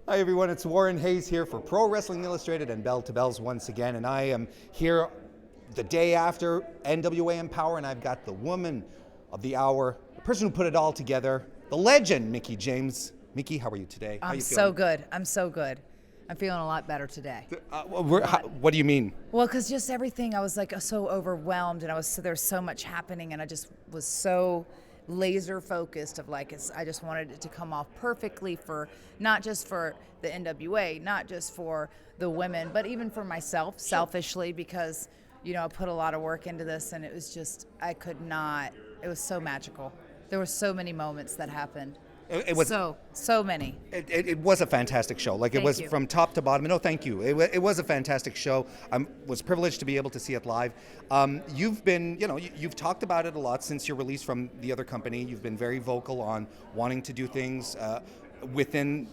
Hi everyone, it's Warren Hayes here for Pro Wrestling Illustrated and Bell to Bells once again, and I am here the day after NWA Empowerrr, and I've got the woman of the hour, the person who put it all together, the legend, Mickie James. Mickie, how are you today? I'm so good. I'm so good. I'm feeling a lot better today. What do you mean? Well, because just everything, I was like so overwhelmed, and there's so much happening, and I just was so laser focused of like I just wanted it to come off perfectly for not just for the NWA, not just for the women, but even for myself selfishly, because I put a lot of work into this, and it was just it was so magical. There were so many moments that happened. It was so many. It was a fantastic show. Like, it was from top to bottom. No, thank you. It was a fantastic show. I was privileged to be able to see it live. You've talked about it a lot since your release from the other company. You've been very vocal on wanting to do things within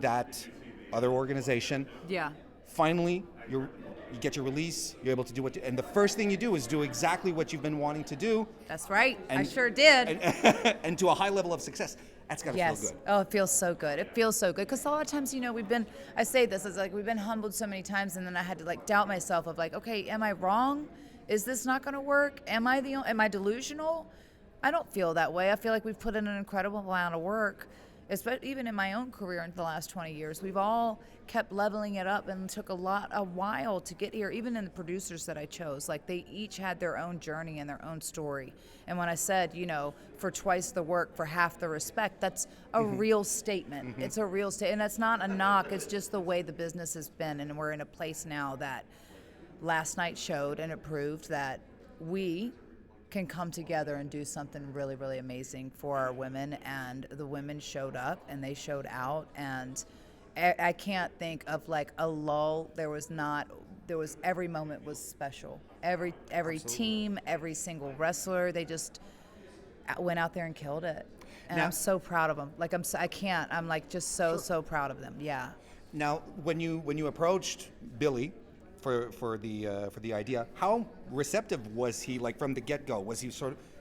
that other organization. Yeah. Finally, you get your release, you're able to do and the first thing you do is do exactly what you've been wanting to do. That's right. I sure did. And to a high level of success. That's got to feel good. Oh, it feels so good. It feels so good. Because a lot of times, I say this, it's like we've been humbled so many times, and then I had to doubt myself of okay, am I wrong? Is this not going to work? Am I delusional? I don't feel that way. I feel like we've put in an incredible amount of work. Even in my own career in the last 20 years, we've all kept leveling it up, and it took a while to get here. Even in the producers that I chose, they each had their own journey and their own story. And when I said, for twice the work, for half the respect, that's a real statement. Mm-hmm. It's a real statement, and that's not a knock. It's just the way the business has been, and we're in a place now that last night showed, and it proved that we can come together and do something really, really amazing for our women. And the women showed up, and they showed out, and I can't think of a lull. Every moment was special. Every team, every single wrestler, they just went out there and killed it. And now, I'm so proud of them. I'm just so proud of them. Yeah. Now, when you approached Billy for the idea, how receptive was he? From the get-go, was he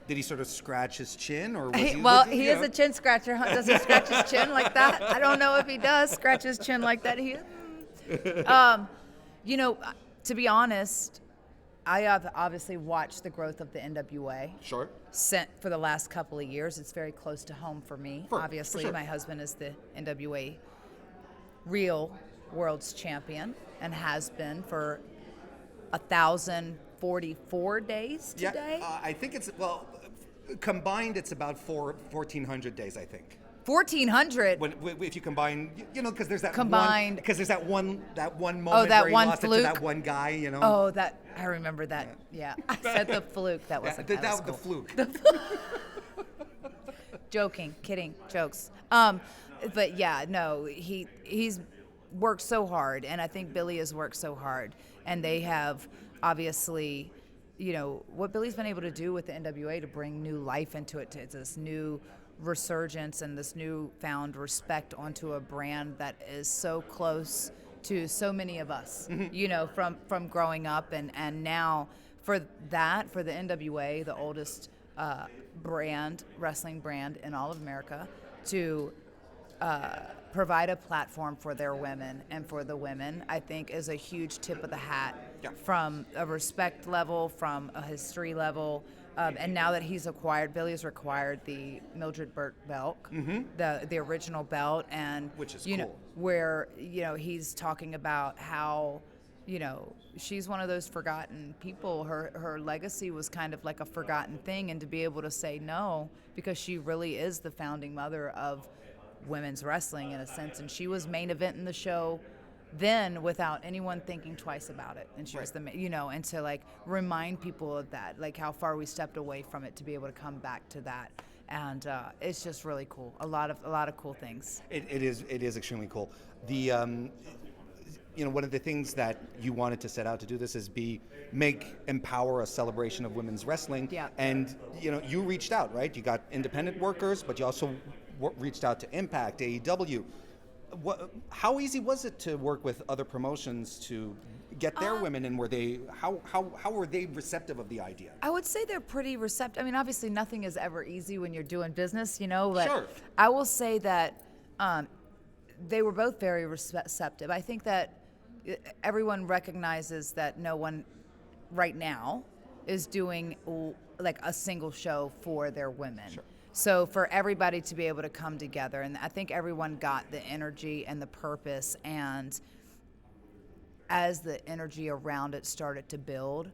did he sort of scratch his chin, or was he is a chin scratcher, huh? Does he scratch his chin like that? I don't know if he does scratch his chin like that. To be honest, I have obviously watched the growth of the NWA. Sure. For the last couple of years. It's very close to home for me. Obviously, for sure. My husband is the NWA real world's champion, and has been for 1,044 days today. Yeah, I think combined it's about 1,400 days, I think. 1,400. If you combine, because there's that combined. Because there's that one moment that where he one lost fluke. it to that one guy, Oh, that I remember that. Yeah. I said the fluke. That was the fluke. Joking, kidding, jokes. But yeah, no, he's worked so hard, and I think Billy has worked so hard, and they have obviously, what Billy's been able to do with the NWA to bring new life into it, to this new resurgence and this newfound respect onto a brand that is so close to so many of us, from growing up, and now for the NWA, the oldest wrestling brand in all of America, to provide a platform for their women and for the women, I think is a huge tip of the hat. Yeah. From a respect level, from a history level, and now that Billy's acquired the Mildred Burke belt, the original belt, and which is cool. Where he's talking about how she's one of those forgotten people. Her legacy was kind of like a forgotten thing, and to be able to say no, because she really is the founding mother of women's wrestling in a sense, and she was main event in the show then without anyone thinking twice about it, and she was and to remind people of that, how far we stepped away from it to be able to come back to that, and it's just really cool. A lot of cool things. It is extremely cool. The one of the things that you wanted to set out to do this is make Empowerrr a celebration of women's wrestling. Yeah. And you reached out, right? You got independent workers, but you also reached out to Impact, AEW. How easy was it to work with other promotions to get their women, and how were they receptive of the idea? I would say they're pretty receptive. I mean, obviously nothing is ever easy when you're doing business, but Sure. I will say that they were both very receptive. I think that everyone recognizes that no one right now is doing like a single show for their women. Sure. So for everybody to be able to come together, and I think everyone got the energy and the purpose, and as the energy around it started to build,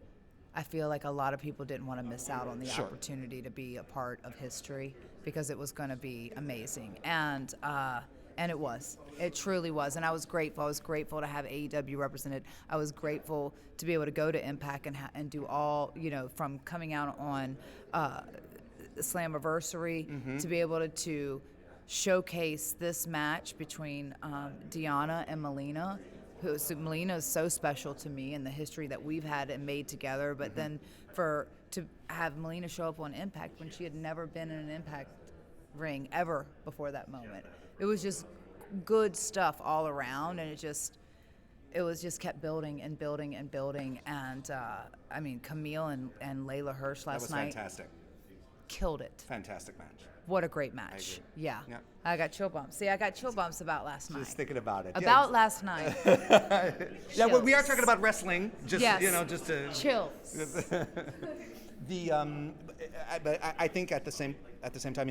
I feel like a lot of people didn't want to miss out on the Sure. opportunity to be a part of history, because it was going to be amazing. And it was. It truly was. And I was grateful. I was grateful to have AEW represented. I was grateful to be able to go to Impact and do all, from coming out on Slammiversary, to be able to showcase this match between Deanna and Melina. Melina is so special to me and the history that we've had and made together. But then to have Melina show up on Impact when she had never been in an Impact ring ever before that moment. It was just good stuff all around, and it was just kept building and building and building. And I mean, Camille and Layla Hirsch last night. That was fantastic. Killed it. Fantastic match. What a great match. Yeah. I got chill bumps. See, I got chill bumps about last night. Just thinking about it. About last night. Yeah, well, we are talking about wrestling. Just, yes. Just to... Chills. I think at the same time,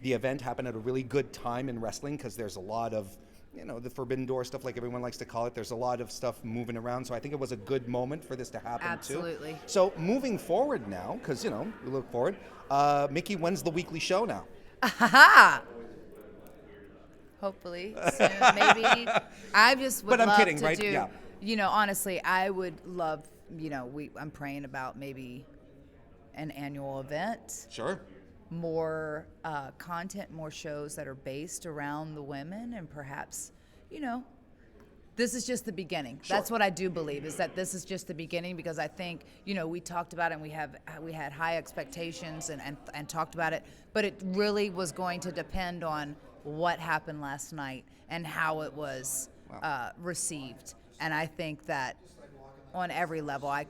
the event happened at a really good time in wrestling, because there's a lot of, the Forbidden Door stuff, like everyone likes to call it. There's a lot of stuff moving around, so I think it was a good moment for this to happen. Absolutely. Too. So moving forward now, because we look forward. Mickie, when's the weekly show now? Hopefully soon, maybe. I just would But I'm love kidding, to right? do. Yeah. Honestly, I would love. I'm praying about maybe an annual event. Sure. More content, more shows that are based around the women, and perhaps, this is just the beginning. Sure. That's what I do believe, is that this is just the beginning, because I think, we talked about it, and we had high expectations and talked about it, but it really was going to depend on what happened last night and how it was received. And I think that on every level, I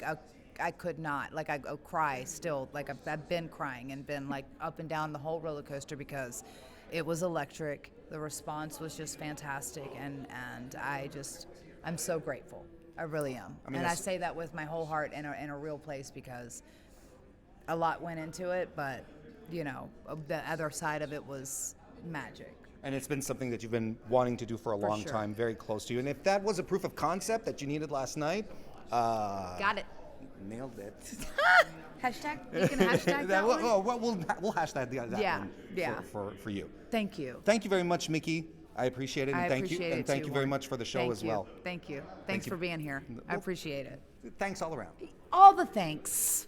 could not, I cry still, I've been crying and been up and down the whole roller coaster, because it was electric. The response was just fantastic, and I'm so grateful. I really am. And I say that with my whole heart in a real place, because a lot went into it, but the other side of it was magic. And it's been something that you've been wanting to do for a long time, very close to you. And if that was a proof of concept that you needed last night, got it. Nailed it. Hashtag? You can hashtag that one? We'll hashtag that one for you. Thank you. Thank you very much, Mickie. I appreciate it. And thank you very Warren. much for the show as well. Thank you. Thanks for being here. I appreciate it. Thanks all around. All the thanks.